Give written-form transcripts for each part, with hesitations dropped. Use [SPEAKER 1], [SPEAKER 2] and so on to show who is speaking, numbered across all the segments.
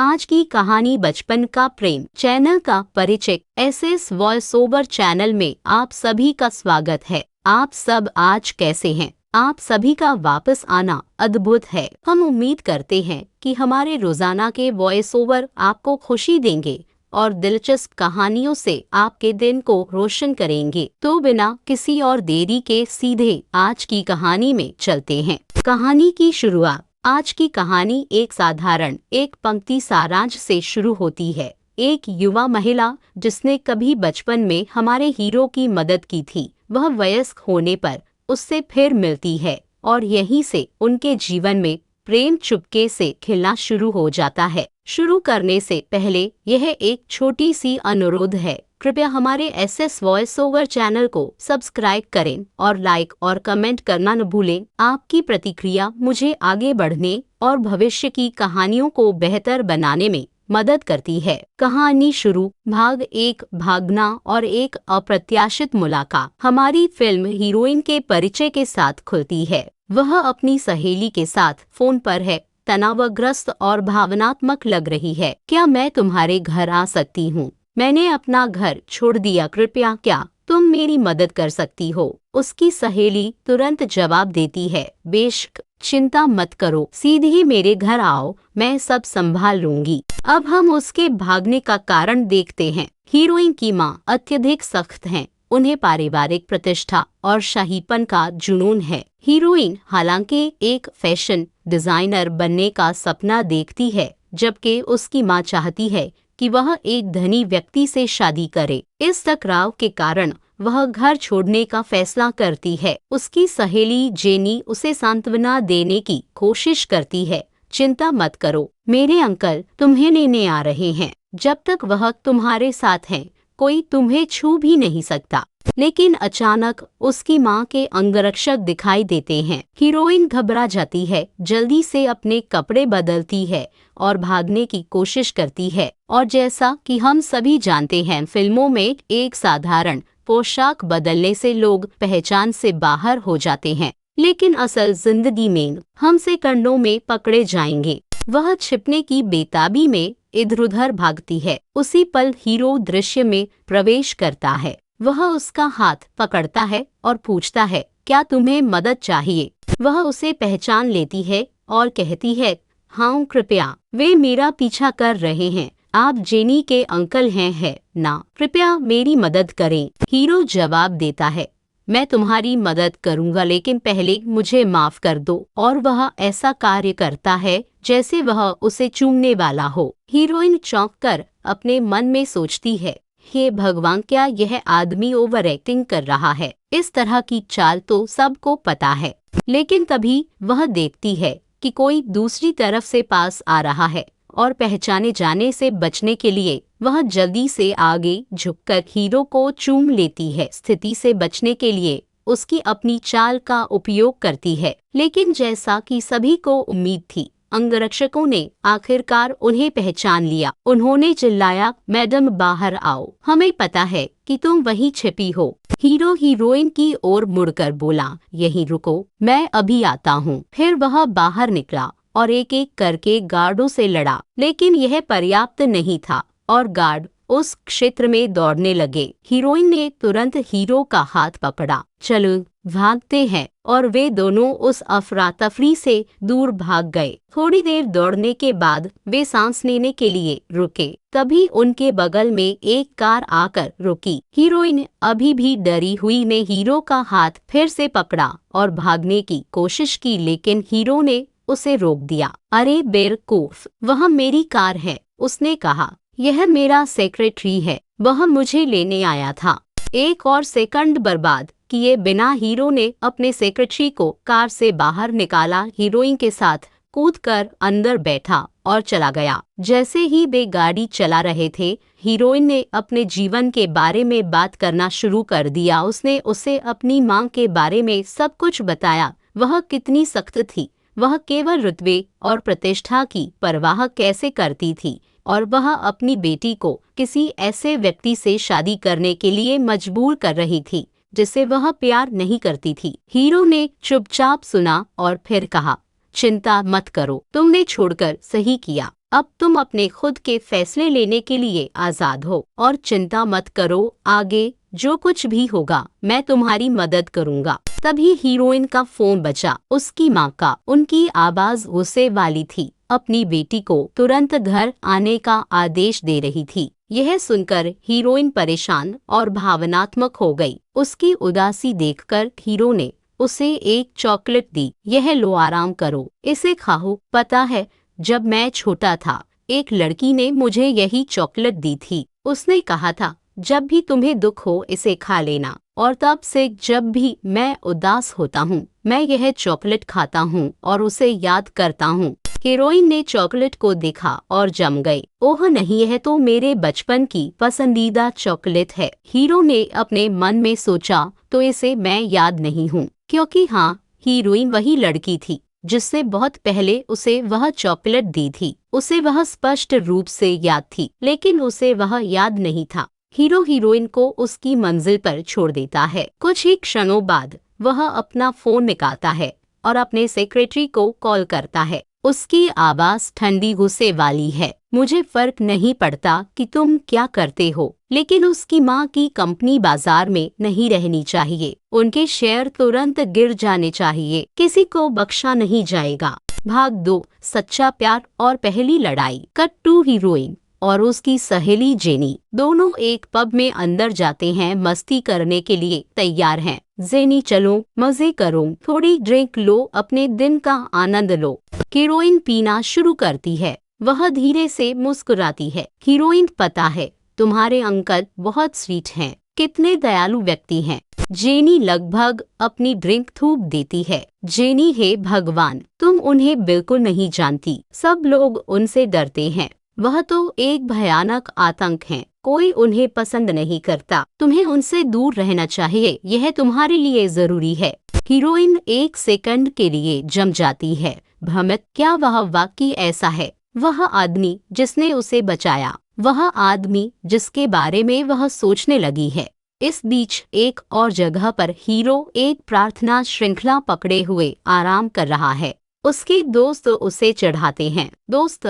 [SPEAKER 1] आज की कहानी बचपन का प्रेम चैनल का परिचय एसएस वॉइस ओवर चैनल में आप सभी का स्वागत है। आप सब आज कैसे हैं? आप सभी का वापस आना अद्भुत है। हम उम्मीद करते हैं कि हमारे रोजाना के वॉइस ओवर आपको खुशी देंगे और दिलचस्प कहानियों से आपके दिन को रोशन करेंगे। तो बिना किसी और देरी के सीधे आज की कहानी में चलते हैं। कहानी की शुरुआत। आज की कहानी एक साधारण एक पंक्ति सारांश से शुरू होती है। एक युवा महिला जिसने कभी बचपन में हमारे हीरो की मदद की थी, वह वयस्क होने पर उससे फिर मिलती है और यहीं से उनके जीवन में प्रेम चुपके से खिलना शुरू हो जाता है। शुरू करने से पहले यह एक छोटी सी अनुरोध है, कृपया हमारे एसएस वॉइस ओवर चैनल को सब्सक्राइब करें और लाइक और कमेंट करना न भूलें। आपकी प्रतिक्रिया मुझे आगे बढ़ने और भविष्य की कहानियों को बेहतर बनाने में मदद करती है। कहानी शुरू। भाग 1, भागना और एक अप्रत्याशित मुलाकात। हमारी फिल्म हीरोइन के परिचय के साथ खुलती है। वह अपनी सहेली के साथ फोन पर है, तनावग्रस्त और भावनात्मक लग रही है। क्या मैं तुम्हारे घर आ सकती हूँ? मैंने अपना घर छोड़ दिया, कृपया क्या तुम मेरी मदद कर सकती हो? उसकी सहेली तुरंत जवाब देती है, बेशक, चिंता मत करो, सीधे मेरे घर आओ, मैं सब संभाल लूंगी। अब हम उसके भागने का कारण देखते हैं। हीरोइन की माँ अत्यधिक सख्त हैं। उन्हें पारिवारिक प्रतिष्ठा और शाहीपन का जुनून है। हीरोइन हालांकि एक फैशन डिजाइनर बनने का सपना देखती है, जबकि उसकी माँ चाहती है कि वह एक धनी व्यक्ति से शादी करे। इस टकराव के कारण वह घर छोड़ने का फैसला करती है। उसकी सहेली जेनी उसे सांत्वना देने की कोशिश करती है, चिंता मत करो, मेरे अंकल तुम्हें लेने आ रहे हैं। जब तक वह तुम्हारे साथ हैं, कोई तुम्हें छू भी नहीं सकता। लेकिन अचानक उसकी माँ के अंगरक्षक दिखाई देते हैं। हीरोइन घबरा जाती है, जल्दी से अपने कपड़े बदलती है और भागने की कोशिश करती है। और जैसा कि हम सभी जानते हैं, फिल्मों में एक साधारण पोशाक बदलने से लोग पहचान से बाहर हो जाते हैं, लेकिन असल जिंदगी में हम सेकंडों में पकड़े जाएंगे। वह छिपने की बेताबी में इधर-उधर भागती है। उसी पल हीरो दृश्य में प्रवेश करता है। वह उसका हाथ पकड़ता है और पूछता है, क्या तुम्हें मदद चाहिए? वह उसे पहचान लेती है और कहती है, हाँ कृपया, वे मेरा पीछा कर रहे हैं। आप जेनी के अंकल हैं, है ना? कृपया मेरी मदद करें। हीरो जवाब देता है, मैं तुम्हारी मदद करूंगा, लेकिन पहले मुझे माफ कर दो। और वह ऐसा कार्य करता है जैसे वह उसे चूमने वाला हो। हीरोइन चौंककर अपने मन में सोचती है, हे भगवान, क्या यह आदमी ओवर एक्टिंग कर रहा है? इस तरह की चाल तो सबको पता है। लेकिन तभी वह देखती है कि कोई दूसरी तरफ से पास आ रहा है और पहचाने जाने से बचने के लिए वह जल्दी से आगे झुककर हीरो को चूम लेती है। स्थिति से बचने के लिए उसकी अपनी चाल का उपयोग करती है। लेकिन जैसा कि सभी को उम्मीद थी, अंगरक्षकों ने आखिरकार उन्हें पहचान लिया। उन्होंने चिल्लाया, मैडम बाहर आओ, हमें पता है कि तुम वहीं छिपी हो। हीरो हीरोइन की ओर मुड़कर बोला, यहीं रुको, मैं अभी आता हूँ। फिर वह बाहर निकला और एक एक करके गार्डों से लड़ा, लेकिन यह पर्याप्त नहीं था और गार्ड उस क्षेत्र में दौड़ने लगे। हीरोइन ने तुरंत हीरो का हाथ पकड़ा, चलो भागते हैं, और वे दोनों उस अफरा तफरी से दूर भाग गए। थोड़ी देर दौड़ने के बाद वे सांस लेने के लिए रुके। तभी उनके बगल में एक कार आकर रुकी। हीरोइन अभी भी डरी हुई ने हीरो का हाथ फिर से पकड़ा और भागने की कोशिश की, लेकिन हीरो ने उसे रोक दिया। अरे बेवकूफ, वह मेरी कार है, उसने कहा। यह मेरा सेक्रेटरी है, वह मुझे लेने आया था। एक और सेकंड बर्बाद किए बिना हीरो ने अपने सेक्रेटरी को कार से बाहर निकाला, हीरोइन के साथ कूदकर अंदर बैठा और चला गया। जैसे ही वे गाड़ी चला रहे थे, हीरोइन ने अपने जीवन के बारे में बात करना शुरू कर दिया। उसने उसे अपनी माँ के बारे में सब कुछ बताया। वह कितनी सख्त थी, वह केवल रुतबे और प्रतिष्ठा की परवाह कैसे करती थी, और वह अपनी बेटी को किसी ऐसे व्यक्ति से शादी करने के लिए मजबूर कर रही थी जिसे वह प्यार नहीं करती थी। हीरो ने चुपचाप सुना और फिर कहा, चिंता मत करो, तुमने छोड़कर सही किया। अब तुम अपने खुद के फैसले लेने के लिए आजाद हो और चिंता मत करो, आगे जो कुछ भी होगा मैं तुम्हारी मदद करूँगा। तभी हीरोइन का फोन बजा, उसकी माँ का। उनकी आवाज गुस्से वाली थी, अपनी बेटी को तुरंत घर आने का आदेश दे रही थी। यह सुनकर हीरोइन परेशान और भावनात्मक हो गई। उसकी उदासी देखकर हीरो ने उसे एक चॉकलेट दी। यह लो, आराम करो, इसे खाओ। पता है, जब मैं छोटा था एक लड़की ने मुझे यही चॉकलेट दी थी। उसने कहा था जब भी तुम्हें दुख हो इसे खा लेना, और तब से जब भी मैं उदास होता हूँ मैं यह चॉकलेट खाता हूँ और उसे याद करता हूँ। हीरोइन ने चॉकलेट को देखा और जम गई। ओह नहीं, यह तो मेरे बचपन की पसंदीदा चॉकलेट है। हीरो ने अपने मन में सोचा, तो इसे मैं याद नहीं हूँ, क्योंकि हाँ, हीरोइन वही लड़की थी जिससे बहुत पहले उसे वह चॉकलेट दी थी। उसे वह स्पष्ट रूप से याद थी, लेकिन उसे वह याद नहीं था। हीरो हीरोइन को उसकी मंजिल पर छोड़ देता है। कुछ ही क्षणों बाद वह अपना फोन निकालता है और अपने सेक्रेटरी को कॉल करता है। उसकी आवाज ठंडी गुस्से वाली है। मुझे फर्क नहीं पड़ता कि तुम क्या करते हो, लेकिन उसकी माँ की कंपनी बाजार में नहीं रहनी चाहिए। उनके शेयर तुरंत गिर जाने चाहिए। किसी को बख्शा नहीं जाएगा। भाग 2, सच्चा प्यार और पहली लड़ाई। कट टू हीरोइन और उसकी सहेली जेनी दोनों एक पब में अंदर जाते हैं, मस्ती करने के लिए तैयार हैं। जेनी, चलो मजे करो, थोड़ी ड्रिंक लो, अपने दिन का आनंद लो। हीरोइन पीना शुरू करती है। वह धीरे से मुस्कुराती है। हीरोइन, पता है तुम्हारे अंकल बहुत स्वीट हैं, कितने दयालु व्यक्ति हैं। जेनी लगभग अपनी ड्रिंक थूक देती है। जेनी, हे भगवान, तुम उन्हें बिल्कुल नहीं जानती। सब लोग उनसे डरते हैं। वह तो एक भयानक आतंक हैं। कोई उन्हें पसंद नहीं करता। तुम्हें उनसे दूर रहना चाहिए, यह तुम्हारे लिए जरूरी है। हीरोइन एक सेकंड के लिए जम जाती है, भ्रमित। क्या वह वाकई ऐसा है? वह आदमी जिसने उसे बचाया, वह आदमी जिसके बारे में वह सोचने लगी है। इस बीच एक और जगह पर हीरो एक प्रार्थना श्रृंखला पकड़े हुए आराम कर रहा है। उसके दोस्त उसे चढ़ाते हैं, दोस्त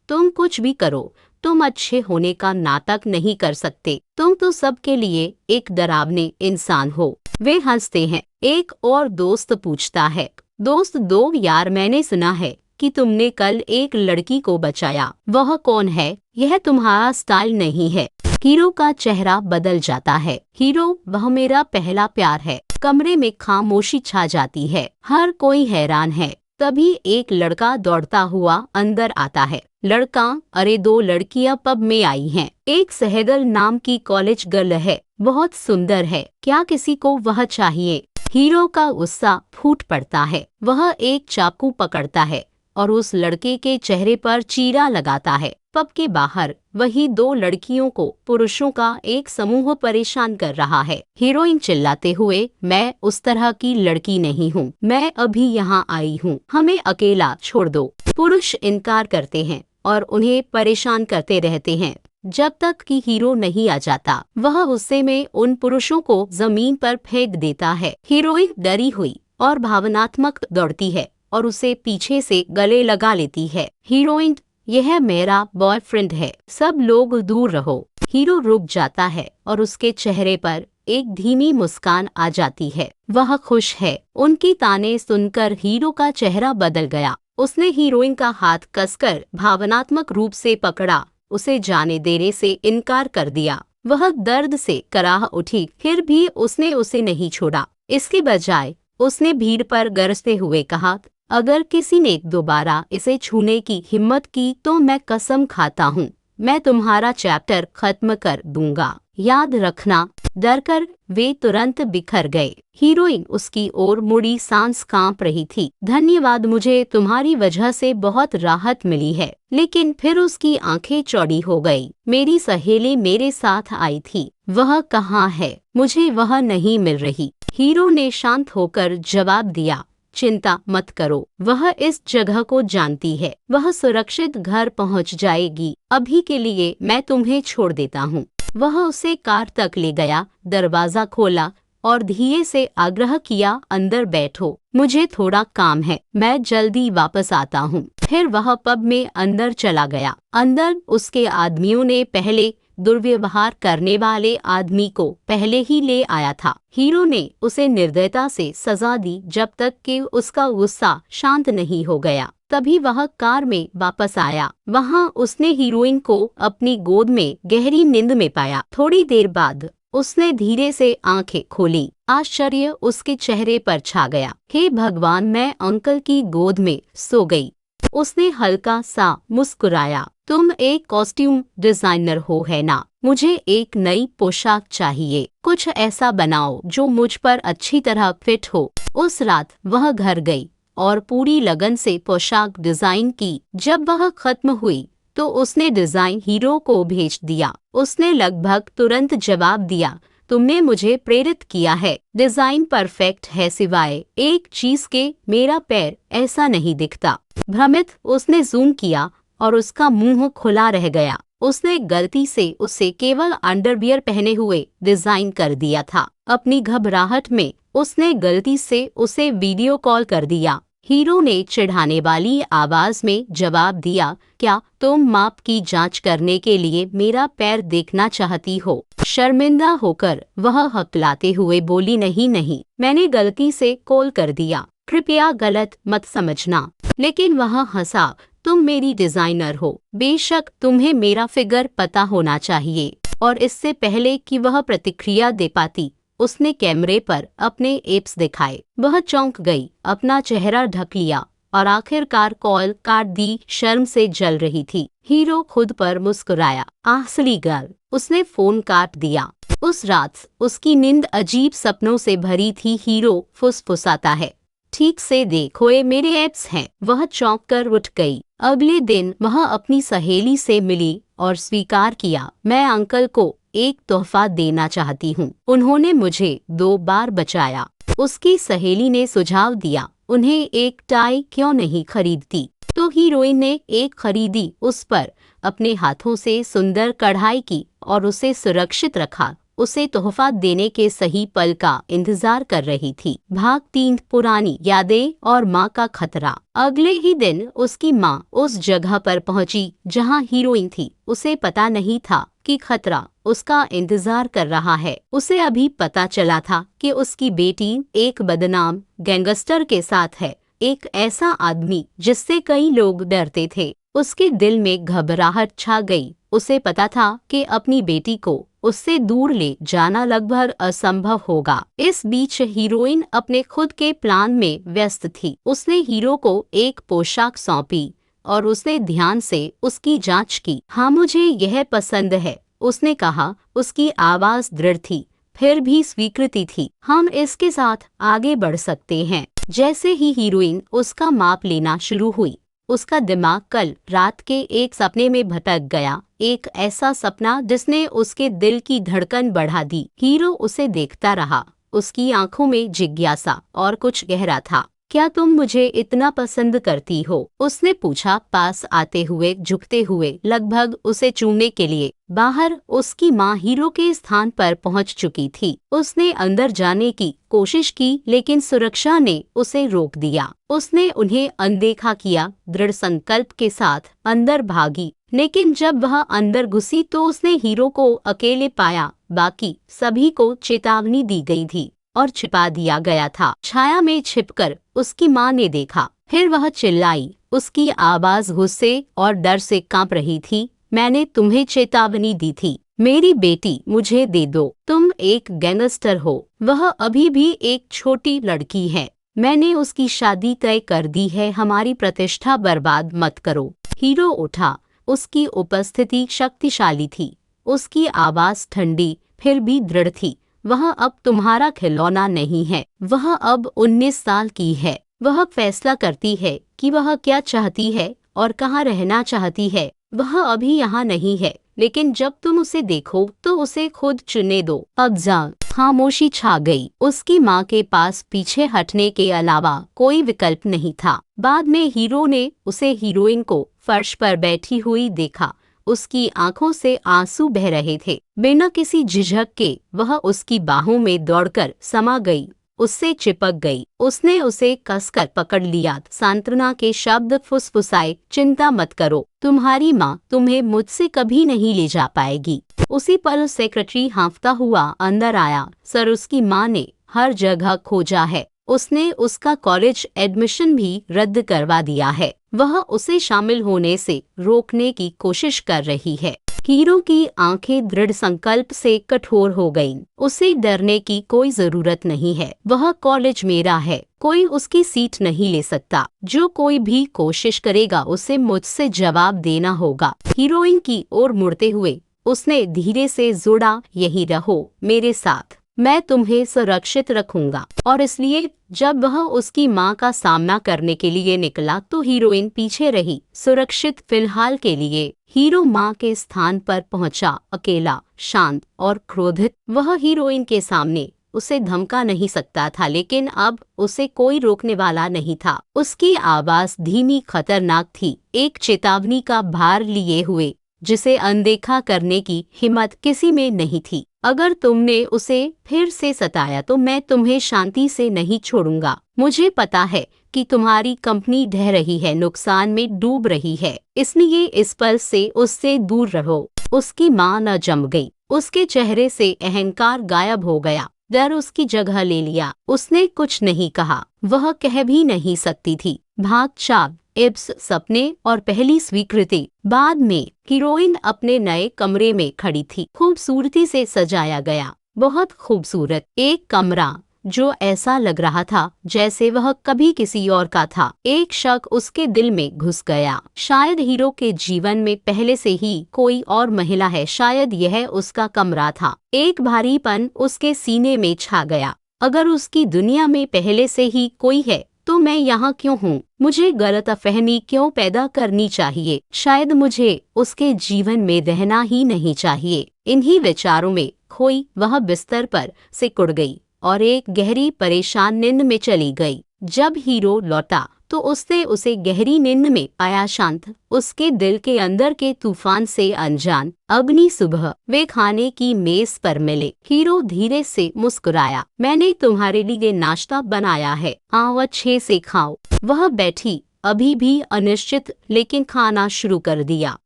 [SPEAKER 1] तुम कुछ भी करो, तुम अच्छे होने का नाटक नहीं कर सकते। तुम तो सबके लिए एक डरावने इंसान हो। वे हंसते हैं। एक और दोस्त पूछता है, दोस्त 2, यार मैंने सुना है कि तुमने कल एक लड़की को बचाया। वह कौन है? यह तुम्हारा स्टाइल नहीं है। हीरो का चेहरा बदल जाता है। हीरो, वह मेरा पहला प्यार है। कमरे में खामोशी छा जाती है। हर कोई हैरान है। तभी एक लड़का दौड़ता हुआ अंदर आता है। लड़का, अरे 2 लड़कियां पब में आई हैं। एक सहगल नाम की कॉलेज गर्ल है, बहुत सुंदर है। क्या किसी को वह चाहिए? हीरो का गुस्सा फूट पड़ता है। वह एक चाकू पकड़ता है और उस लड़के के चेहरे पर चीरा लगाता है। पब के बाहर वही 2 लड़कियों को पुरुषों का एक समूह परेशान कर रहा है। हीरोइन चिल्लाते हुए, मैं उस तरह की लड़की नहीं हूँ, मैं अभी यहाँ आई हूँ, हमें अकेला छोड़ दो। पुरुष इनकार करते हैं और उन्हें परेशान करते रहते हैं जब तक कि हीरो नहीं आ जाता। वह गुस्से में उन पुरुषों को जमीन पर फेंक देता है। हीरोइन डरी हुई और भावनात्मक दौड़ती है और उसे पीछे से गले लगा लेती है। हीरोइन, यह मेरा बॉयफ्रेंड है, सब लोग दूर रहो। हीरो रुक जाता है और उसके चेहरे पर एक धीमी मुस्कान आ जाती है। वह खुश है। उनकी ताने सुनकर हीरो का चेहरा बदल गया। उसने हीरोइन का हाथ कसकर भावनात्मक रूप से पकड़ा, उसे जाने देने से इनकार कर दिया। वह दर्द से कराह उठी, फिर भी उसने उसे नहीं छोड़ा। इसके बजाय उसने भीड़ पर गरजते हुए कहा, अगर किसी ने दोबारा इसे छूने की हिम्मत की तो मैं कसम खाता हूँ, मैं तुम्हारा चैप्टर खत्म कर दूंगा। याद रखना। डरकर वे तुरंत बिखर गए। हीरोइन उसकी ओर मुड़ी, सांस कांप रही थी। धन्यवाद, मुझे तुम्हारी वजह से बहुत राहत मिली है। लेकिन फिर उसकी आंखें चौड़ी हो गई। मेरी सहेली मेरे साथ आई थी, वह कहाँ है? मुझे वह नहीं मिल रही। हीरो ने शांत होकर जवाब दिया, चिंता मत करो, वह इस जगह को जानती है। वह सुरक्षित घर पहुंच जाएगी। अभी के लिए मैं तुम्हें छोड़ देता हूँ। वह उसे कार तक ले गया, दरवाजा खोला और धीरे से आग्रह किया, अंदर बैठो, मुझे थोड़ा काम है, मैं जल्दी वापस आता हूँ। फिर वह पब में अंदर चला गया। अंदर उसके आदमियों ने पहले दुर्व्यवहार करने वाले आदमी को पहले ही ले आया था। हीरो ने उसे निर्दयता से सजा दी जब तक कि उसका गुस्सा शांत नहीं हो गया। तभी वह कार में वापस आया। वहाँ उसने हीरोइन को अपनी गोद में गहरी नींद में पाया। थोड़ी देर बाद उसने धीरे से आंखें खोली। आश्चर्य उसके चेहरे पर छा गया। हे भगवान, मैं अंकल की गोद में सो गई। उसने हल्का सा मुस्कुराया। तुम एक कॉस्ट्यूम डिजाइनर हो है ना? मुझे एक नई पोशाक चाहिए। कुछ ऐसा बनाओ जो मुझ पर अच्छी तरह फिट हो। उस रात वह घर गई और पूरी लगन से पोशाक डिजाइन की। जब वह खत्म हुई तो उसने डिजाइन हीरो को भेज दिया। उसने लगभग तुरंत जवाब दिया, तुमने मुझे प्रेरित किया है। डिजाइन परफेक्ट है सिवाय एक चीज के, मेरा पैर ऐसा नहीं दिखता। भ्रमित उसने जूम किया और उसका मुंह खुला रह गया। उसने गलती से उसे केवल अंडरवियर पहने हुए डिजाइन कर दिया था। अपनी घबराहट में उसने गलती से उसे वीडियो कॉल कर दिया। हीरो ने चिढ़ाने वाली आवाज में जवाब दिया, क्या तुम माप की जांच करने के लिए मेरा पैर देखना चाहती हो? शर्मिंदा होकर वह हकलाते हुए बोली, नहीं नहीं, मैंने गलती से कॉल कर दिया, कृपया गलत मत समझना। लेकिन वह हंसा, तुम मेरी डिजाइनर हो, बेशक तुम्हें मेरा फिगर पता होना चाहिए। और इससे पहले कि वह प्रतिक्रिया दे पाती, उसने कैमरे पर अपने एप्स दिखाए। वह चौंक गई, अपना चेहरा ढक लिया और आखिरकार कॉल काट दी। शर्म से जल रही थी। हीरो खुद पर मुस्कुराया। आसली गर्ल, उसने फोन काट दिया। उस रात उसकी नींद अजीब सपनों से भरी थी। हीरो फुसफुसाता है, ठीक से देखो ये मेरे एप्स हैं। वह चौंक कर उठ गई। अगले दिन वह अपनी सहेली से मिली और स्वीकार किया, मैं अंकल को एक तोहफा देना चाहती हूँ। उन्होंने मुझे 2 बार बचाया। उसकी सहेली ने सुझाव दिया, उन्हें एक टाई क्यों नहीं खरीदती? तो हीरोइन ने एक खरीदी। उस पर अपने हाथों से सुंदर कढ़ाई की और उसे सुरक्षित रखा। उसे तोहफा देने के सही पल का इंतजार कर रही थी। भाग 3, पुरानी यादें और माँ का खतरा। अगले ही दिन उसकी माँ उस जगह पर पहुंची जहां हीरोइन थी। उसे पता नहीं था कि खतरा उसका इंतजार कर रहा है। उसे अभी पता चला था कि उसकी बेटी एक बदनाम गैंगस्टर के साथ है, एक ऐसा आदमी जिससे कई लोग डरते थे। उसके दिल में घबराहट छा गई। उसे पता था कि अपनी बेटी को उससे दूर ले जाना लगभग असंभव होगा। इस बीच हीरोइन अपने खुद के प्लान में व्यस्त थी। उसने हीरो को एक पोशाक सौंपी और उसने ध्यान से उसकी जांच की। हाँ, मुझे यह पसंद है, उसने कहा। उसकी आवाज दृढ़ थी, फिर भी स्वीकृति थी। हम इसके साथ आगे बढ़ सकते हैं। जैसे ही हीरोइन उसका माप लेना शुरू हुई, उसका दिमाग कल रात के एक सपने में भटक गया। एक ऐसा सपना जिसने उसके दिल की धड़कन बढ़ा दी। हीरो उसे देखता रहा। उसकी आंखों में जिज्ञासा और कुछ गहरा था। क्या तुम मुझे इतना पसंद करती हो? उसने पूछा, पास आते हुए, झुकते हुए, लगभग उसे चूमने के लिए। बाहर उसकी माँ हीरो के स्थान पर पहुंच चुकी थी। उसने अंदर जाने की कोशिश की, लेकिन सुरक्षा ने उसे रोक दिया। उसने उन्हें अनदेखा किया, दृढ़ संकल्प के साथ अंदर भागी। लेकिन जब वह अंदर घुसी तो उसने हीरो को अकेले पाया। बाकी सभी को चेतावनी दी गई थी और छिपा दिया गया था। छाया में छिपकर उसकी माँ ने देखा। फिर वह चिल्लाई। उसकी आवाज गुस्से और डर से कांप रही थी। मैंने तुम्हें चेतावनी दी थी। मेरी बेटी मुझे दे दो। तुम एक गैंगस्टर हो। वह अभी भी एक छोटी लड़की है। मैंने उसकी शादी तय कर दी है। हमारी प्रतिष्ठा बर्बाद मत करो। हीरो उठा। उसकी उपस्थिति शक्तिशाली थी। उसकी आवाज ठंडी फिर भी दृढ़ थी। वह अब तुम्हारा खिलौना नहीं है। वह अब 19 साल की है। वह फैसला करती है कि वह क्या चाहती है और कहाँ रहना चाहती है। वह अभी यहाँ नहीं है, लेकिन जब तुम उसे देखो तो उसे खुद चुनने दो। अब जा। खामोशी छा गई। उसकी माँ के पास पीछे हटने के अलावा कोई विकल्प नहीं था। बाद में हीरो ने उसे हीरोइन को फर्श पर बैठी हुई देखा। उसकी आंखों से आंसू बह रहे थे। बिना किसी झिझक के वह उसकी बाहों में दौड़कर समा गई, उससे चिपक गई। उसने उसे कसकर पकड़ लिया, सांत्वना के शब्द फुसफुसाए, चिंता मत करो, तुम्हारी माँ तुम्हें मुझसे कभी नहीं ले जा पाएगी। उसी पल सेक्रेटरी हाँफता हुआ अंदर आया। सर, उसकी माँ ने हर जगह खोजा है, उसने उसका कॉलेज एडमिशन भी रद्द करवा दिया है, वह उसे शामिल होने से रोकने की कोशिश कर रही है। हीरो की आंखें दृढ़ संकल्प से कठोर हो गईं। उसे डरने की कोई जरूरत नहीं है, वह कॉलेज मेरा है, कोई उसकी सीट नहीं ले सकता। जो कोई भी कोशिश करेगा उसे मुझसे जवाब देना होगा। हीरोइन की ओर मुड़ते हुए उसने धीरे से जोड़ा, यही रहो मेरे साथ, मैं तुम्हें सुरक्षित रखूंगा। और इसलिए जब वह उसकी माँ का सामना करने के लिए निकला तो हीरोइन पीछे रही, सुरक्षित फिलहाल के लिए। हीरो माँ के स्थान पर पहुंचा, अकेला, शांत और क्रोधित। वह हीरोइन के सामने उसे धमका नहीं सकता था, लेकिन अब उसे कोई रोकने वाला नहीं था। उसकी आवाज धीमी, खतरनाक थी, एक चेतावनी का भार लिए हुए, जिसे अनदेखा करने की हिम्मत किसी में नहीं थी। अगर तुमने उसे फिर से सताया तो मैं तुम्हें शांति से नहीं छोड़ूंगा। मुझे पता है कि तुम्हारी कंपनी ढह रही है, नुकसान में डूब रही है, इसलिए इस पल से उससे दूर रहो। उसकी माँ न जम गई, उसके चेहरे से अहंकार गायब हो गया, डर उसकी जगह ले लिया। उसने कुछ नहीं कहा, वह कह भी नहीं सकती थी। भाग 4, इब्स, सपने और पहली स्वीकृति। बाद में हीरोइन अपने नए कमरे में खड़ी थी, खूबसूरती से सजाया गया, बहुत खूबसूरत। एक कमरा जो ऐसा लग रहा था जैसे वह कभी किसी और का था। एक शक उसके दिल में घुस गया, शायद हीरो के जीवन में पहले से ही कोई और महिला है, शायद यह उसका कमरा था। एक भारीपन उसके सीने में छा गया। अगर उसकी दुनिया में पहले से ही कोई है तो मैं यहाँ क्यों हूँ? मुझे गलतफहमी क्यों पैदा करनी चाहिए? शायद मुझे उसके जीवन में रहना ही नहीं चाहिए। इन्हीं विचारों में खोई वह बिस्तर पर से कुड़ गई और एक गहरी परेशान नींद में चली गई। जब हीरो लौटा तो उसने उसे गहरी नींद में पाया, शांत, उसके दिल के अंदर के तूफान से अनजान। अगली सुबह वे खाने की मेज पर मिले। हीरो धीरे से मुस्कुराया, मैंने तुम्हारे लिए नाश्ता बनाया है, आओ अच्छे से खाओ। वह बैठी, अभी भी अनिश्चित, लेकिन खाना शुरू कर दिया।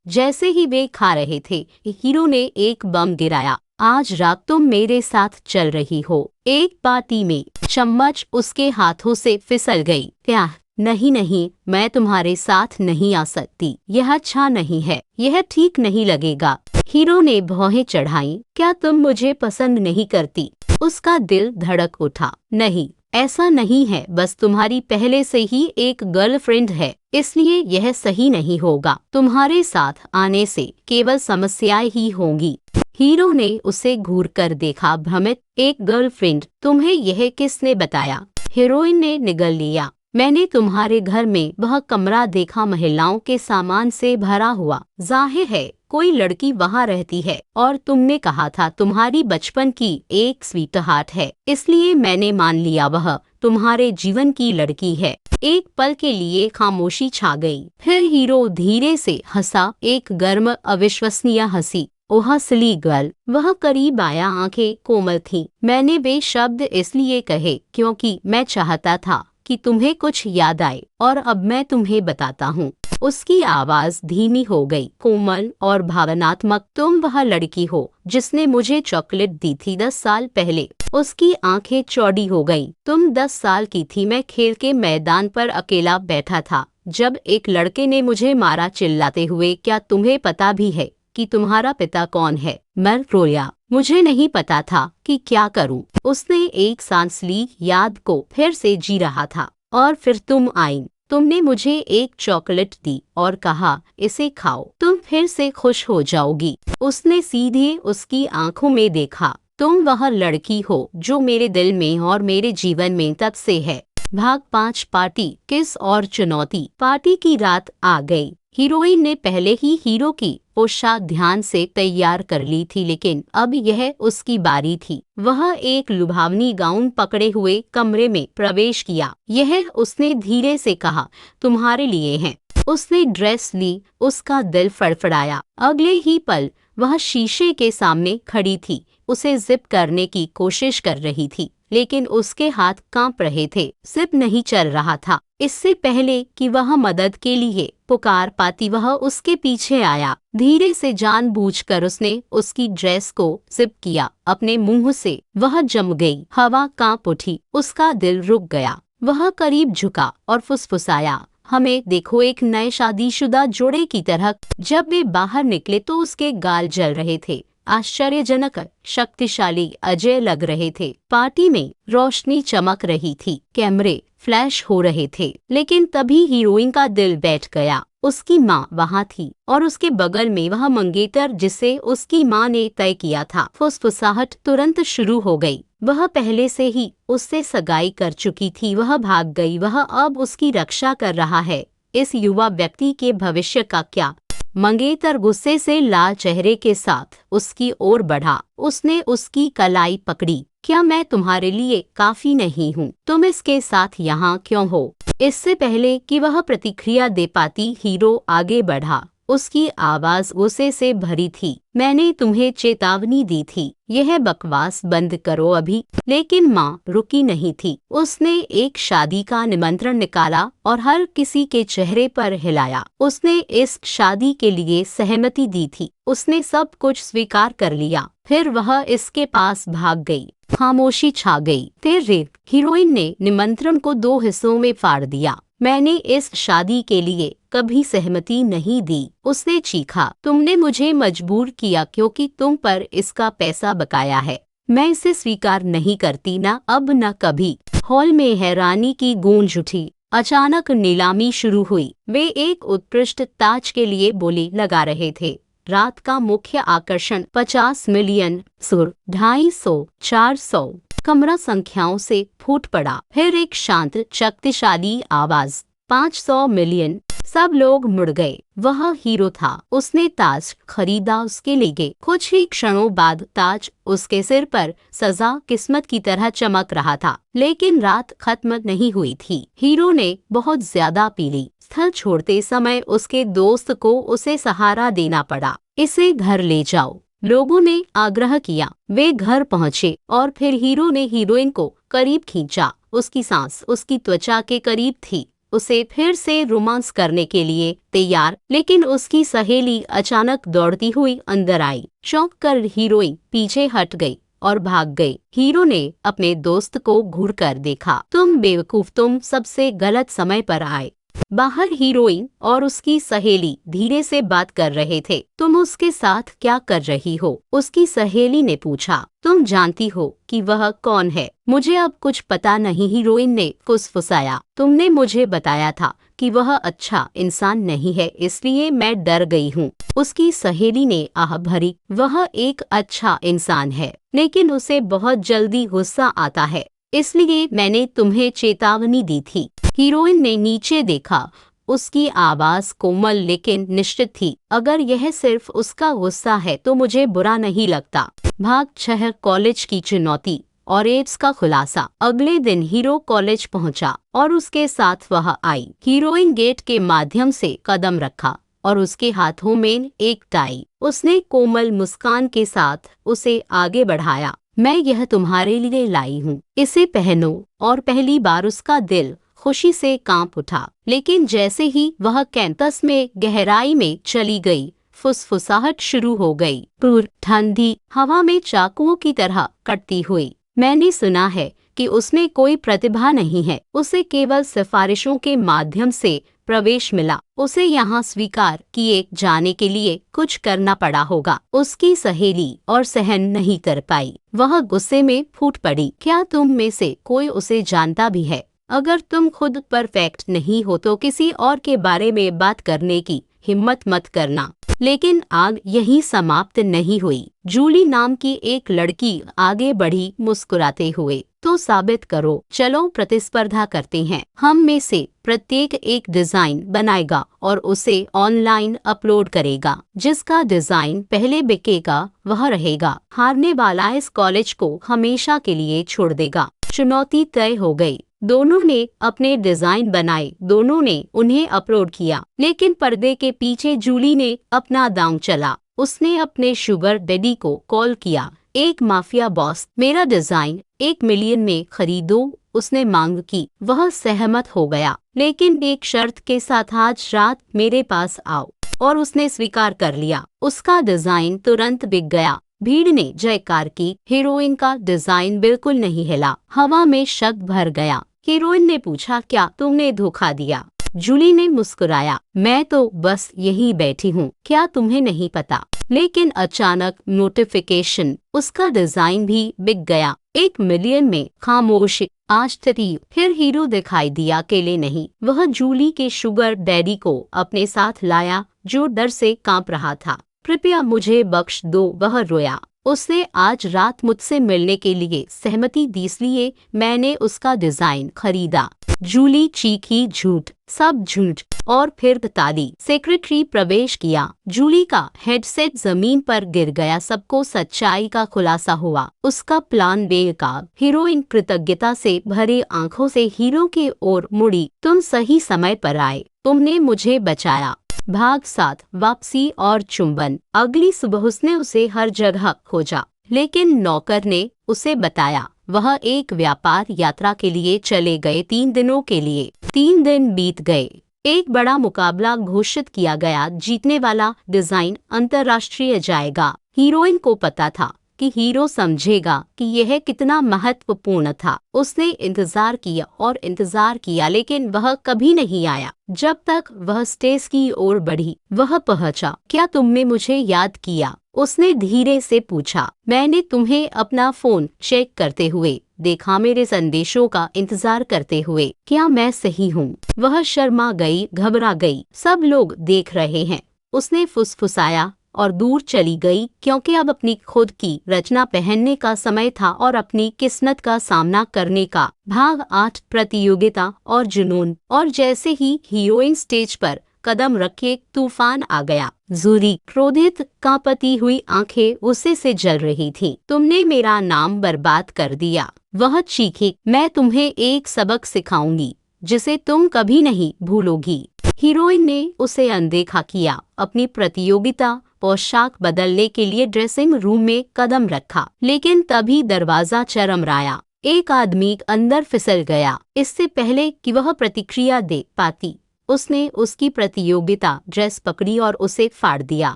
[SPEAKER 1] जैसे ही वे खा रहे थे हीरो ने एक बम गिराया, आज रात तुम मेरे साथ चल रही हो। एक पार्टी में चम्मच उसके हाथों से फिसल गई। क्या? नहीं नहीं, मैं तुम्हारे साथ नहीं आ सकती, यह अच्छा नहीं है, यह ठीक नहीं लगेगा। हीरो ने भौहें चढ़ाई, क्या तुम मुझे पसंद नहीं करती? उसका दिल धड़क उठा। नहीं, ऐसा नहीं है, बस तुम्हारी पहले से ही एक गर्लफ्रेंड है, इसलिए यह सही नहीं होगा। तुम्हारे साथ आने से केवल समस्याएं ही होंगी। हीरो ने उसे घूर कर देखा, भ्रमित। एक गर्लफ्रेंड? तुम्हें यह किसने बताया? हीरोइन ने निगल लिया, मैंने तुम्हारे घर में वह कमरा देखा, महिलाओं के सामान से भरा हुआ, जाहिर है कोई लड़की वहाँ रहती है, और तुमने कहा था तुम्हारी बचपन की एक स्वीटहार्ट है, इसलिए मैंने मान लिया वह तुम्हारे जीवन की लड़की है। एक पल के लिए खामोशी छा गई, फिर हीरो धीरे से हंसा, एक गर्म अविश्वसनीय हंसी। ओह सिली गर्ल। वह करीब आया, आंखें कोमल थीं। मैंने वे शब्द इसलिए कहे क्योंकि मैं चाहता था कि तुम्हें कुछ याद आए, और अब मैं तुम्हें बताता हूँ। उसकी आवाज धीमी हो गई, कोमल और भावनात्मक। तुम वह लड़की हो जिसने मुझे चॉकलेट दी थी 10 साल पहले। उसकी आंखें चौड़ी हो गईं। तुम 10 साल की थी, मैं खेल के मैदान पर अकेला बैठा था जब एक लड़के ने मुझे मारा, चिल्लाते हुए। क्या तुम्हें पता भी है कि तुम्हारा पिता कौन है? मैं रोया, मुझे नहीं पता था कि क्या करूं। उसने एक सांस ली, याद को फिर से जी रहा था। और फिर तुम आई, तुमने मुझे एक चॉकलेट दी और कहा, इसे खाओ, तुम फिर से खुश हो जाओगी। उसने सीधे उसकी आंखों में देखा। तुम वह लड़की हो जो मेरे दिल में और मेरे जीवन में तब से है। भाग 5, पार्टी, किस और चुनौती। पार्टी की रात आ गई। हीरोइन ने पहले ही हीरो की पोशाक ध्यान से तैयार कर ली थी, लेकिन अब यह उसकी बारी थी। वह एक लुभावनी गाउन पकड़े हुए कमरे में प्रवेश किया। यह उसने धीरे से कहा, तुम्हारे लिए है। उसने ड्रेस ली, उसका दिल फड़फड़ाया। अगले ही पल वह शीशे के सामने खड़ी थी, उसे जिप करने की कोशिश कर रही थी, लेकिन उसके हाथ कांप रहे थे। जिप नहीं चल रहा था। इससे पहले कि वह मदद के लिए पुकार पाती, वह उसके पीछे आया। धीरे से जानबूझकर उसने उसकी ड्रेस को जिप किया। अपने मुंह से वह जम गई। हवा कांप उठी, उसका दिल रुक गया। वह करीब झुका और फुसफुसाया, हमें देखो, एक नए शादीशुदा जोड़े की तरह। जब वे बाहर निकले तो उसके गाल जल रहे थे। आश्चर्यजनक शक्तिशाली अजय लग रहे थे। पार्टी में रोशनी चमक रही थी, कैमरे फ्लैश हो रहे थे, लेकिन तभी हीरोइन का दिल बैठ गया। उसकी माँ वहाँ थी और उसके बगल में वह मंगेतर जिसे उसकी माँ ने तय किया था। फुसफुसाहट तुरंत शुरू हो गई। वह पहले से ही उससे सगाई कर चुकी थी। वह भाग गई। वह अब उसकी रक्षा कर रहा है। इस युवा व्यक्ति के भविष्य का क्या? मंगेतर गुस्से से लाल चेहरे के साथ उसकी ओर बढ़ा। उसने उसकी कलाई पकड़ी। क्या मैं तुम्हारे लिए काफी नहीं हूँ? तुम इसके साथ यहाँ क्यों हो? इससे पहले कि वह प्रतिक्रिया दे पाती, हीरो आगे बढ़ा। उसकी आवाज गुस्से से भरी थी। मैंने तुम्हें चेतावनी दी थी, यह बकवास बंद करो अभी। लेकिन माँ रुकी नहीं थी। उसने एक शादी का निमंत्रण निकाला और हर किसी के चेहरे पर हिलाया। उसने इस शादी के लिए सहमति दी थी। उसने सब कुछ स्वीकार कर लिया। फिर वह इसके पास भाग गई। खामोशी छा गई। फिर हीरोइन ने निमंत्रण को 2 हिस्सों में फाड़ दिया। मैंने इस शादी के लिए कभी सहमति नहीं दी, उसने चीखा। तुमने मुझे मजबूर किया क्योंकि तुम पर इसका पैसा बकाया है। मैं इसे स्वीकार नहीं करती, ना अब न कभी। हॉल में हैरानी की गूंज उठी। अचानक नीलामी शुरू हुई। वे एक उत्कृष्ट ताज के लिए बोली लगा रहे थे। रात का मुख्य आकर्षण 50 मिलियन सुर, 250, 400 कमरा संख्याओं से फूट पड़ा। फिर एक शांत शक्तिशाली आवाज, 500 मिलियन। सब लोग मुड़ गए। वह हीरो था। उसने ताज खरीदा, उसके लिए। कुछ ही क्षणों बाद ताज उसके सिर पर सजा किस्मत की तरह चमक रहा था। लेकिन रात खत्म नहीं हुई थी। हीरो ने बहुत ज्यादा पी ली। स्थल छोड़ते समय उसके दोस्त को उसे सहारा देना पड़ा। इसे घर ले जाओ, लोगों ने आग्रह किया। वे घर पहुंचे और फिर हीरो ने हीरोइन को करीब खींचा। उसकी सांस उसकी त्वचा के करीब थी, उसे फिर से रोमांस करने के लिए तैयार। लेकिन उसकी सहेली अचानक दौड़ती हुई अंदर आई। चौंक कर हीरोइन पीछे हट गई और भाग गई। हीरो ने अपने दोस्त को घूरकर देखा। तुम बेवकूफ, तुम सबसे गलत समय पर आए। बाहर हीरोइन और उसकी सहेली धीरे से बात कर रहे थे। तुम उसके साथ क्या कर रही हो? उसकी सहेली ने पूछा। तुम जानती हो कि वह कौन है? मुझे अब कुछ पता नहीं, हीरोइन ने फुसफुसाया। तुमने मुझे बताया था कि वह अच्छा इंसान नहीं है, इसलिए मैं डर गई हूँ। उसकी सहेली ने आह भरी। वह एक अच्छा इंसान है, लेकिन उसे बहुत जल्दी गुस्सा आता है, इसलिए मैंने तुम्हें चेतावनी दी थी। हीरोइन ने नीचे देखा। उसकी आवाज कोमल लेकिन निश्चित थी। अगर यह सिर्फ उसका गुस्सा है तो मुझे बुरा नहीं लगता। भाग 6, कॉलेज की चुनौती और एड्स का खुलासा। अगले दिन हीरो कॉलेज पहुंचा और उसके साथ वह आई। हीरोइन गेट के माध्यम से कदम रखा और उसके हाथों में एक टाई। उसने कोमल मुस्कान के साथ उसे आगे बढ़ाया। मैं यह तुम्हारे लिए लाई हूँ, इसे पहनो। और पहली बार उसका दिल खुशी से कांप उठा। लेकिन जैसे ही वह कैंपस में गहराई में चली गई, फुसफुसाहट शुरू हो गई। पूर ठंडी हवा में चाकुओं की तरह कटती हुई। मैंने सुना है कि उसमें कोई प्रतिभा नहीं है, उसे केवल सिफारिशों के माध्यम से प्रवेश मिला। उसे यहाँ स्वीकार किए जाने के लिए कुछ करना पड़ा होगा। उसकी सहेली और सहन नहीं कर पाई। वह गुस्से में फूट पड़ी। क्या तुम में से कोई उसे जानता भी है? अगर तुम खुद परफेक्ट नहीं हो तो किसी और के बारे में बात करने की हिम्मत मत करना। लेकिन आग यहीं समाप्त नहीं हुई। जूली नाम की एक लड़की आगे बढ़ी मुस्कुराते हुए। तो साबित करो, चलो प्रतिस्पर्धा करते हैं। हम में से प्रत्येक एक डिजाइन बनाएगा और उसे ऑनलाइन अपलोड करेगा। जिसका डिजाइन पहले बिकेगा वह रहेगा। हारने वाला इस कॉलेज को हमेशा के लिए छोड़ देगा। चुनौती तय हो गई। दोनों ने अपने डिजाइन बनाए, दोनों ने उन्हें अपलोड किया, लेकिन पर्दे के पीछे जूली ने अपना दांव चला। उसने अपने शुगर डैडी को कॉल किया, एक माफिया बॉस, मेरा डिजाइन 1 मिलियन में खरीदो, उसने मांग की। वह सहमत हो गया, लेकिन एक शर्त के साथ, आज रात मेरे पास आओ। और उसने स्वीकार कर लिया। उसका डिजाइन तुरंत बिक गया। भीड़ ने जयकार की। हीरोइन का डिजाइन बिल्कुल नहीं हिला, हवा में शक भर गया। हीरोइन ने पूछा, क्या तुमने धोखा दिया? जूली ने मुस्कुराया, मैं तो बस यही बैठी हूँ, क्या तुम्हें नहीं पता? लेकिन अचानक नोटिफिकेशन, उसका डिजाइन भी बिक गया। 1 मिलियन में। खामोशी, आश्चर्य। फिर हीरो दिखाई दिया, अकेले नहीं। वह जूली के शुगर डैडी को अपने साथ लाया, जो डर से कांप रहा था। कृपया मुझे बख्श दो, वह रोया। उसने आज रात मुझसे मिलने के लिए सहमति दी, इसलिए मैंने उसका डिजाइन खरीदा। जूली चीखी, झूठ, सब झूठ। और फिर ताली। सेक्रेटरी प्रवेश किया। जूली का हेडसेट जमीन पर गिर गया। सबको सच्चाई का खुलासा हुआ। उसका प्लान बेनकाब। हीरोइन कृतज्ञता से भरी आंखों से हीरो की ओर मुड़ी। तुम सही समय पर आए, तुमने मुझे बचाया। भाग 7, वापसी और चुंबन। अगली सुबह उसने उसे हर जगह खोजा, लेकिन नौकर ने उसे बताया वह एक व्यापार यात्रा के लिए चले गए, 3 दिनों के लिए। 3 दिन बीत गए। एक बड़ा मुकाबला घोषित किया गया, जीतने वाला डिजाइन अंतर्राष्ट्रीय जाएगा। हीरोइन को पता था कि हीरो समझेगा कि यह कितना महत्वपूर्ण था। उसने इंतजार किया और इंतजार किया, लेकिन वह कभी नहीं आया। जब तक वह स्टेज की ओर बढ़ी, वह पहुंचा। क्या तुमने मुझे याद किया? उसने धीरे से पूछा। मैंने तुम्हें अपना फोन चेक करते हुए देखा, मेरे संदेशों का इंतजार करते हुए। क्या मैं सही हूँ? वह शर्मा गई, घबरा गई। सब लोग देख रहे हैं, उसने फुसफुसाया और दूर चली गई, क्योंकि अब अपनी खुद की रचना पहनने का समय था और अपनी किस्मत का सामना करने का। भाग 8, प्रतियोगिता और जुनून। और जैसे ही हीरोइन स्टेज पर कदम रखे, तूफान आ गया। जूली, क्रोधित, कांपती हुई आंखें उसे से जल रही थीं। तुमने मेरा नाम बर्बाद कर दिया, वह चीखी। मैं तुम्हें एक सबक सिखाऊंगी जिसे तुम कभी नहीं भूलोगी। हीरोइन ने उसे अनदेखा किया। अपनी प्रतियोगिता पोशाक बदलने के लिए ड्रेसिंग रूम में कदम रखा, लेकिन तभी दरवाजा चरमराया। एक आदमी अंदर फिसल गया। इससे पहले कि वह प्रतिक्रिया दे पाती, उसने उसकी प्रतियोगिता ड्रेस पकड़ी और उसे फाड़ दिया।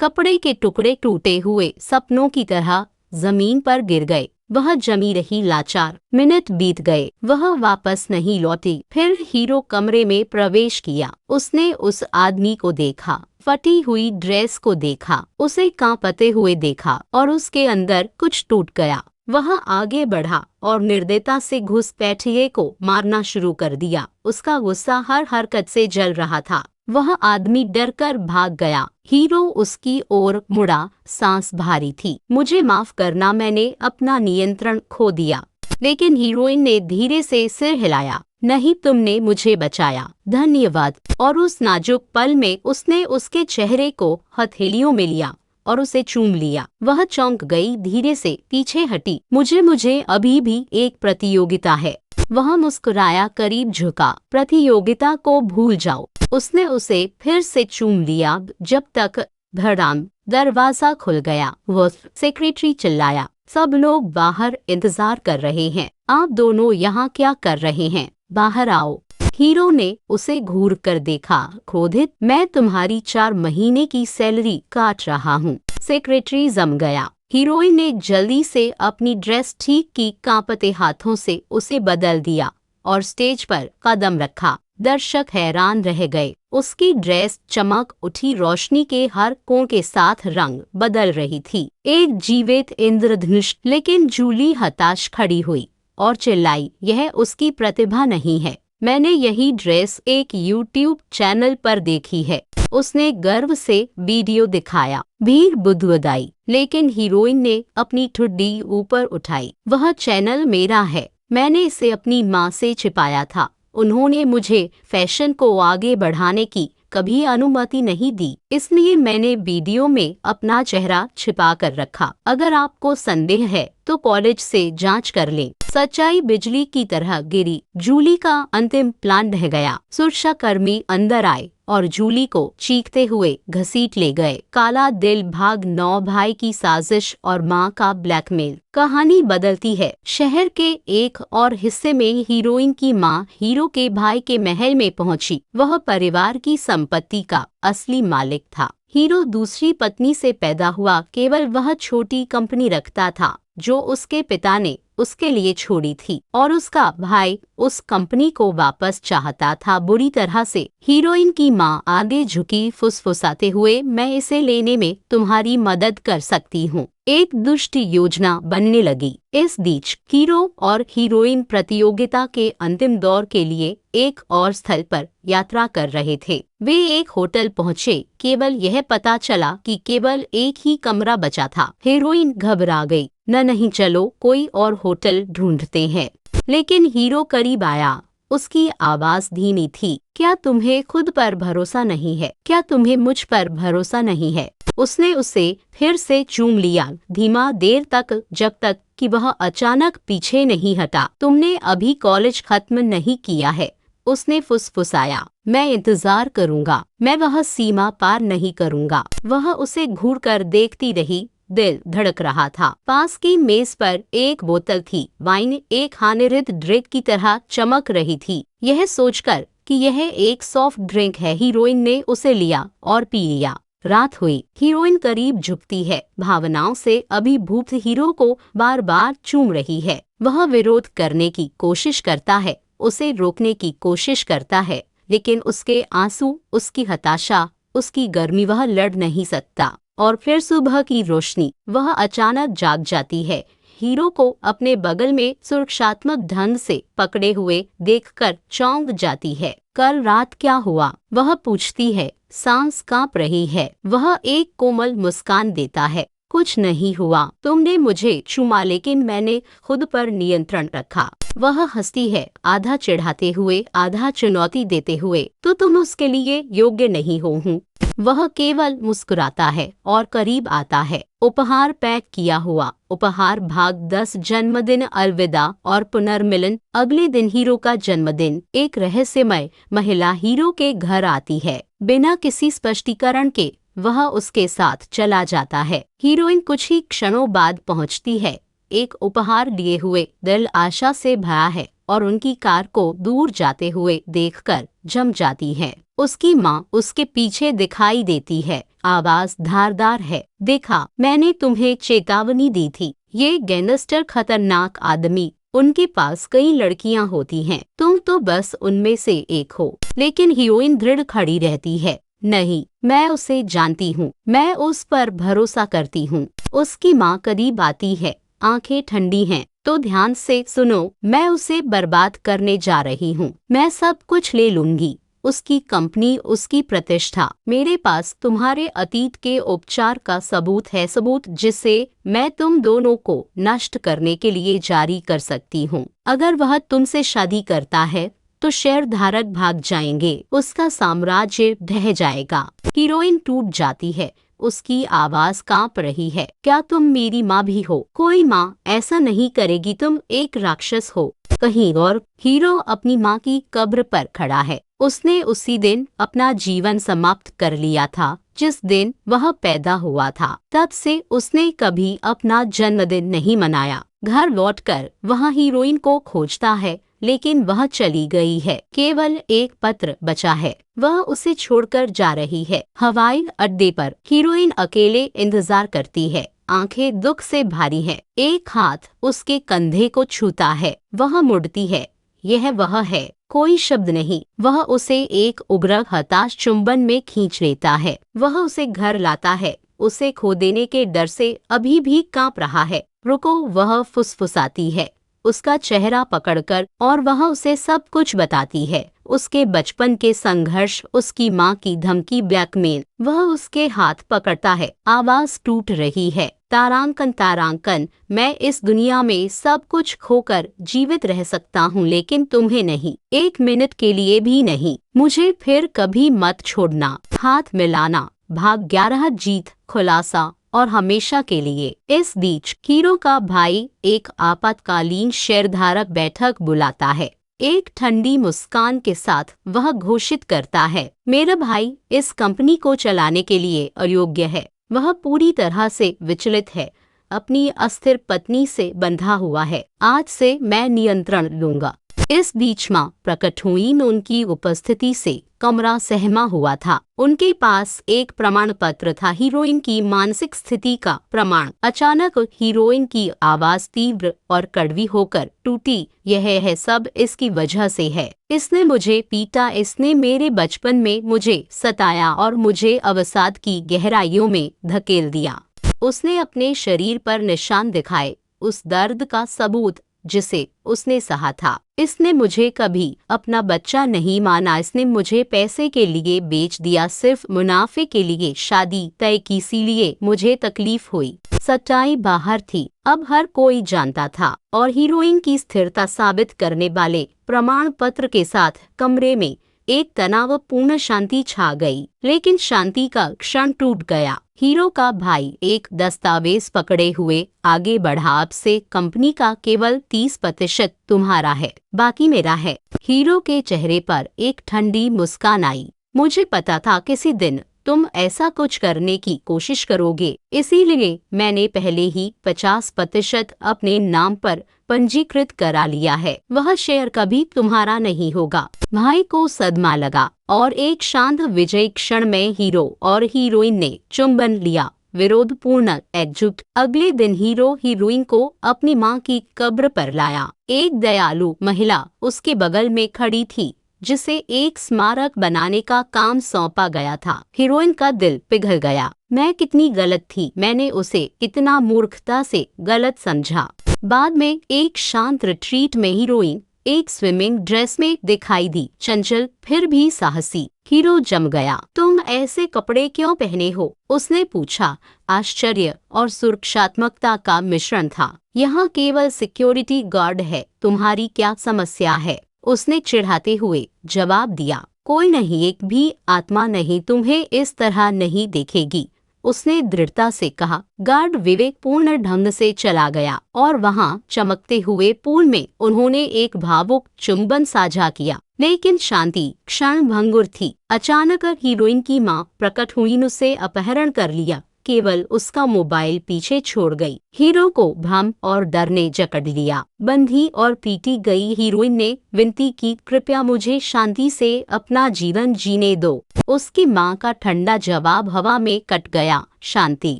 [SPEAKER 1] कपड़े के टुकड़े टूटे हुए सपनों की तरह जमीन पर गिर गए। वह जमी रही, लाचार। मिनट बीत गए, वह वापस नहीं लौटी। फिर हीरो कमरे में प्रवेश किया। उसने उस आदमी को देखा, फटी हुई ड्रेस को देखा, उसे कांपते हुए देखा, और उसके अंदर कुछ टूट गया। वह आगे बढ़ा और निर्दयता से घुसपैठिए को मारना शुरू कर दिया। उसका गुस्सा हर हरकत से जल रहा था। वह आदमी डरकर भाग गया। हीरो उसकी ओर मुड़ा, सांस भारी थी। मुझे माफ करना, मैंने अपना नियंत्रण खो दिया। लेकिन हीरोइन ने धीरे से सिर हिलाया। नहीं, तुमने मुझे बचाया, धन्यवाद। और उस नाजुक पल में उसने उसके चेहरे को हथेलियों में लिया और उसे चूम लिया। वह चौंक गई, धीरे से पीछे हटी। मुझे अभी भी एक प्रतियोगिता है। वह मुस्कुराया, करीब झुका। प्रतियोगिता को भूल जाओ। उसने उसे फिर से चूम लिया, जब तक धड़ाम दरवाजा खुल गया। वो सेक्रेटरी चिल्लाया, सब लोग बाहर इंतजार कर रहे हैं, आप दोनों यहाँ क्या कर रहे हैं? बाहर आओ। हीरो ने उसे घूर कर देखा, क्रोधित। मैं तुम्हारी 4 महीने की सैलरी काट रहा हूँ। सेक्रेटरी जम गया। हीरोइन ने जल्दी से अपनी ड्रेस ठीक की, कांपते हाथों से उसे बदल दिया और स्टेज पर कदम रखा। दर्शक हैरान रह गए। उसकी ड्रेस चमक उठी रोशनी के हर कोण के साथ रंग बदल रही थी, एक जीवित इंद्रधनुष। लेकिन जूली हताश खड़ी हुई और चिल्लाई, यह उसकी प्रतिभा नहीं है। मैंने यही ड्रेस एक यूट्यूब चैनल पर देखी है। उसने गर्व से वीडियो दिखाया। भीड़ बुदबुदाई, लेकिन हीरोइन ने अपनी ठुड्डी ऊपर उठाई। वह चैनल मेरा है, मैंने इसे अपनी माँ से छिपाया था। उन्होंने मुझे फैशन को आगे बढ़ाने की कभी अनुमति नहीं दी, इसलिए मैंने वीडियो में अपना चेहरा छिपा कर रखा। अगर आपको संदेह है तो कॉलेज से जांच कर लें। सच्चाई बिजली की तरह गिरी। जूली का अंतिम प्लान रह गया। सुरक्षाकर्मी अंदर आए और जूली को चीखते हुए घसीट ले गए। काला दिल भाग 9 भाई की साजिश और मां का ब्लैकमेल। कहानी बदलती है। शहर के एक और हिस्से में हीरोइन की मां हीरो के भाई के महल में पहुंची। वह परिवार की संपत्ति का असली मालिक था। हीरो दूसरी पत्नी से पैदा हुआ। केवल वह छोटी कंपनी रखता था जो उसके पिता ने उसके लिए छोड़ी थी और उसका भाई उस कंपनी को वापस चाहता था बुरी तरह से। हीरोइन की मां आगे झुकी फुसफुसाते हुए, मैं इसे लेने में तुम्हारी मदद कर सकती हूँ। एक दुष्ट योजना बनने लगी। इस बीच हीरो और हीरोइन प्रतियोगिता के अंतिम दौर के लिए एक और स्थल पर यात्रा कर रहे थे। वे एक होटल पहुँचे। केवल यह पता चला कि केवल एक ही कमरा बचा था। हीरोइन घबरा गई। नहीं चलो कोई और होटल ढूंढते हैं। लेकिन हीरो करीब आया। उसकी आवाज धीमी थी। क्या तुम्हें खुद पर भरोसा नहीं है? क्या तुम्हें मुझ पर भरोसा नहीं है? उसने उसे फिर से चूम लिया, धीमा, देर तक, जब तक कि वह अचानक पीछे नहीं हटा। तुमने अभी कॉलेज खत्म नहीं किया है, उसने फुसफुसाया। मैं इंतजार करूंगा, मैं वह सीमा पार नहीं करूंगा। वह उसे घूरकर देखती रही। दिल धड़क रहा था। पास की मेज पर एक बोतल थी। वाइन एक हानिरहित ड्रिंक की तरह चमक रही थी। यह सोचकर कि यह एक सॉफ्ट ड्रिंक है, हीरोइन ने उसे लिया और पी लिया। रात हुई। हीरोइन करीब झुकती है। भावनाओं से अभिभूत हीरो को बार बार चूम रही है। वह विरोध करने की कोशिश करता है, उसे रोकने की कोशिश करता है, लेकिन उसके आंसू, उसकी हताशा, उसकी गर्मी, वह लड़ नहीं सकता। और फिर सुबह की रोशनी। वह अचानक जाग जाती है। हीरो को अपने बगल में सुरक्षात्मक ढंग से पकड़े हुए देखकर चौंक जाती है। कल रात क्या हुआ? वह पूछती है। सांस कांप रही है। वह एक कोमल मुस्कान देता है। कुछ नहीं हुआ। तुमने मुझे चूमा लेकिन मैंने खुद पर नियंत्रण रखा। वह हंसती है, आधा चिढ़ाते हुए, आधा चुनौती देते हुए। तो तुम उसके लिए योग्य नहीं हो हूँ। वह केवल मुस्कुराता है और करीब आता है। उपहार पैक किया हुआ। उपहार भाग 10 जन्मदिन, अलविदा और पुनर्मिलन। अगले दिन हीरो का जन्मदिन। एक रहस्यमय महिला हीरो के घर आती है। बिना किसी स्पष्टीकरण के वह उसके साथ चला जाता है। हीरोइन कुछ ही क्षणों बाद पहुंचती है, एक उपहार लिए हुए। दिल आशा से भरा है और उनकी कार को दूर जाते हुए देखकर जम जाती है। उसकी माँ उसके पीछे दिखाई देती है। आवाज धारदार है। देखा, मैंने तुम्हें चेतावनी दी थी। ये गैंगस्टर खतरनाक आदमी, उनके पास कई लड़कियां होती हैं, तुम तो बस उनमें से एक हो। लेकिन हीरोइन दृढ़ खड़ी रहती है। नहीं, मैं उसे जानती हूँ, मैं उस पर भरोसा करती हूँ। उसकी माँ करीब आती है, आंखें ठंडी हैं। तो ध्यान से सुनो, मैं उसे बर्बाद करने जा रही हूँ। मैं सब कुछ ले लूंगी, उसकी कंपनी, उसकी प्रतिष्ठा। मेरे पास तुम्हारे अतीत के उपचार का सबूत है, सबूत जिसे मैं तुम दोनों को नष्ट करने के लिए जारी कर सकती हूँ। अगर वह तुमसे शादी करता है तो शेयर धारक भाग जाएंगे, उसका साम्राज्य ढह जाएगा। हीरोइन टूट जाती है, उसकी आवाज कांप रही है। क्या तुम मेरी माँ भी हो? कोई माँ ऐसा नहीं करेगी, तुम एक राक्षस हो कहीं और। हीरो अपनी माँ की कब्र पर खड़ा है। उसने उसी दिन अपना जीवन समाप्त कर लिया था जिस दिन वह पैदा हुआ था। तब से उसने कभी अपना जन्मदिन नहीं मनाया। घर लौटकर वह हीरोइन को खोजता है, लेकिन वह चली गई है। केवल एक पत्र बचा है। वह उसे छोड़कर जा रही है। हवाई अड्डे पर हीरोइन अकेले इंतजार करती है। आंखें दुख से भारी हैं। एक हाथ उसके कंधे को छूता है। वह मुड़ती है। यह वह है। कोई शब्द नहीं। वह उसे एक उग्र हताश चुंबन में खींच लेता है। वह उसे घर लाता है। उसे खो देने के डर से अभी भी कांप रहा है। रुको, वह फुसफुसाती है, उसका चेहरा पकड़कर, और वह उसे सब कुछ बताती है। उसके बचपन के संघर्ष, उसकी माँ की धमकी, ब्लैकमेल। वह उसके हाथ पकड़ता है। आवाज टूट रही है। तारांकन, मैं इस दुनिया में सब कुछ खोकर जीवित रह सकता हूँ लेकिन तुम्हें नहीं, एक मिनट के लिए भी नहीं। मुझे फिर कभी मत छोड़ना। हाथ मिलाना। भाग 11 जीत, खुलासा और हमेशा के लिए। इस बीच हीरो का भाई एक आपातकालीन शेयरधारक बैठक बुलाता है। एक ठंडी मुस्कान के साथ वह घोषित करता है, मेरा भाई इस कंपनी को चलाने के लिए अयोग्य है। वह पूरी तरह से विचलित है, अपनी अस्थिर पत्नी से बंधा हुआ है। आज से मैं नियंत्रण लूंगा। इस बीच माँ प्रकट हुई। उनकी उपस्थिति से कमरा सहमा हुआ था। उनके पास एक प्रमाण पत्र था, हीरोइन की मानसिक स्थिति का प्रमाण। अचानक हीरोइन की आवाज तीव्र और कड़वी होकर टूटी, यह है सब इसकी वजह से है। इसने मुझे पीटा, इसने मेरे बचपन में मुझे सताया और मुझे अवसाद की गहराइयों में धकेल दिया। उसने अपने शरीर पर निशान दिखाए, उस दर्द का सबूत जिसे उसने सहा था। इसने मुझे कभी अपना बच्चा नहीं माना, इसने मुझे पैसे के लिए बेच दिया, सिर्फ मुनाफे के लिए शादी तय की, इसीलिए मुझे तकलीफ हुई। सच्चाई बाहर थी, अब हर कोई जानता था, और हीरोइन की स्थिरता साबित करने वाले प्रमाण पत्र के साथ कमरे में एक तनावपूर्ण शांति छा गई। लेकिन शांति का क्षण टूट गया। हीरो का भाई एक दस्तावेज पकड़े हुए आगे बढ़ा, आपसे कंपनी का केवल 30% तुम्हारा है, बाकी मेरा है। हीरो के चेहरे पर एक ठंडी मुस्कान आई। मुझे पता था किसी दिन तुम ऐसा कुछ करने की कोशिश करोगे, इसीलिए मैंने पहले ही 50% अपने नाम पर पंजीकृत करा लिया है। वह शेयर कभी तुम्हारा नहीं होगा। भाई को सदमा लगा और एक शांत विजयी क्षण में हीरो और हीरोइन ने चुंबन लिया। विरोधपूर्ण एकजुट। अगले दिन हीरो हीरोइन को अपनी मां की कब्र पर लाया। एक दयालु महिला उसके बगल में खड़ी थी, जिसे एक स्मारक बनाने का काम सौंपा गया था। हीरोइन का दिल पिघल गया। मैं कितनी गलत थी, मैंने उसे कितना मूर्खता से गलत समझा। बाद में एक शांत रिट्रीट में हीरोइन एक स्विमिंग ड्रेस में दिखाई दी, चंचल फिर भी साहसी। हीरो जम गया। तुम ऐसे कपड़े क्यों पहने हो? उसने पूछा। आश्चर्य और सुरक्षात्मकता का मिश्रण था। यहाँ केवल सिक्योरिटी गार्ड है, तुम्हारी क्या समस्या है? उसने चिढ़ाते हुए जवाब दिया। कोई नहीं, एक भी आत्मा नहीं तुम्हें इस तरह नहीं देखेगी, उसने दृढ़ता से कहा। गार्ड विवेकपूर्ण ढंग से चला गया और वहां चमकते हुए पूल में उन्होंने एक भावुक चुंबन साझा किया। लेकिन शांति क्षण भंगुर थी। अचानक हीरोइन की मां प्रकट हुई, उसे अपहरण कर लिया, केवल उसका मोबाइल पीछे छोड़ गई। हीरो को भ्रम और डर ने जकड़ लिया। बंधी और पीटी गई हीरोइन ने विनती की, कृपया मुझे शांति से अपना जीवन जीने दो। उसकी मां का ठंडा जवाब हवा में कट गया। शांति,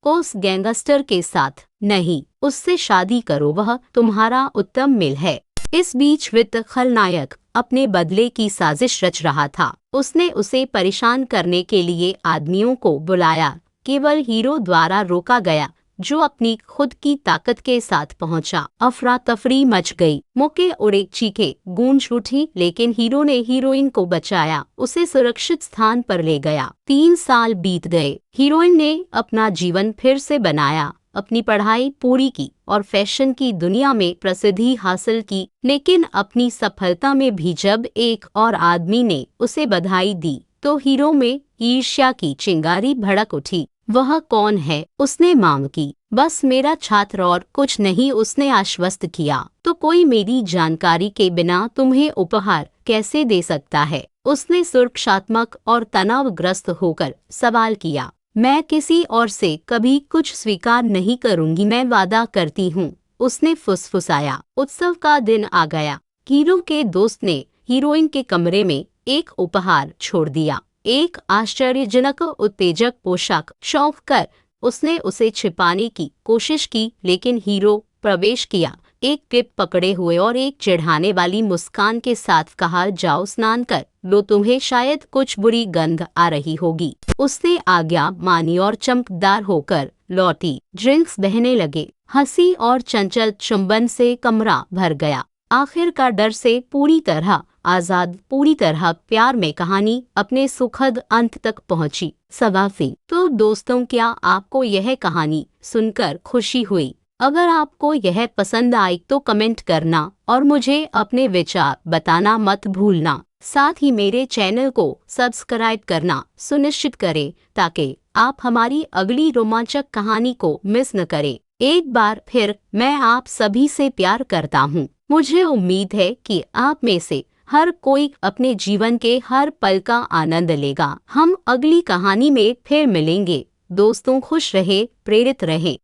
[SPEAKER 1] उस गैंगस्टर के साथ नहीं, उससे शादी करो, वह तुम्हारा उत्तम मिल है। इस बीच वित्त खलनायक अपने बदले की साजिश रच रहा था। उसने उसे परेशान करने के लिए आदमियों को बुलाया, केवल हीरो द्वारा रोका गया, जो अपनी खुद की ताकत के साथ पहुंचा। अफरा तफरी मच गई, मुक्के उड़े, चीखें गूंज उठी, लेकिन हीरो ने हीरोइन को बचाया, उसे सुरक्षित स्थान पर ले गया। 3 साल बीत गए। हीरोइन ने अपना जीवन फिर से बनाया, अपनी पढ़ाई पूरी की और फैशन की दुनिया में प्रसिद्धि हासिल की। लेकिन अपनी सफलता में भी जब एक और आदमी ने उसे बधाई दी, तो हीरो में ईर्ष्या की चिंगारी भड़क उठी। वह कौन है? उसने मांग की। बस मेरा छात्र और कुछ नहीं, उसने आश्वस्त किया। तो कोई मेरी जानकारी के बिना तुम्हें उपहार कैसे दे सकता है? उसने सुरक्षात्मक और तनावग्रस्त होकर सवाल किया। मैं किसी और से कभी कुछ स्वीकार नहीं करूंगी, मैं वादा करती हूँ, उसने फुसफुसाया। उत्सव का दिन आ गया। हीरो के दोस्त ने हीरोइन के कमरे में एक उपहार छोड़ दिया, एक आश्चर्यजनक उत्तेजक पोशाक। शौक कर उसने उसे छिपाने की कोशिश की, लेकिन हीरो प्रवेश किया, एक क्लिप पकड़े हुए और एक चिढ़ाने वाली मुस्कान के साथ कहा, जाओ स्नान कर लो, तुम्हें शायद कुछ बुरी गंध आ रही होगी। उसने आज्ञा मानी और चमकदार होकर लौटी। ड्रिंक्स बहने लगे, हंसी और चंचल चुंबन से कमरा भर गया। आखिर का डर से पूरी तरह आजाद पूरी तरह प्यार में कहानी अपने सुखद अंत तक पहुंची। सवाफी तो दोस्तों, क्या आपको यह कहानी सुनकर खुशी हुई? अगर आपको यह पसंद आई तो कमेंट करना और मुझे अपने विचार बताना मत भूलना। साथ ही मेरे चैनल को सब्सक्राइब करना सुनिश्चित करें ताकि आप हमारी अगली रोमांचक कहानी को मिस न करें। एक बार फिर मैं आप सभी से प्यार करता हूँ। मुझे उम्मीद है कि आप में से हर कोई अपने जीवन के हर पल का आनंद लेगा। हम अगली कहानी में फिर मिलेंगे। दोस्तों, खुश रहे, प्रेरित रहें।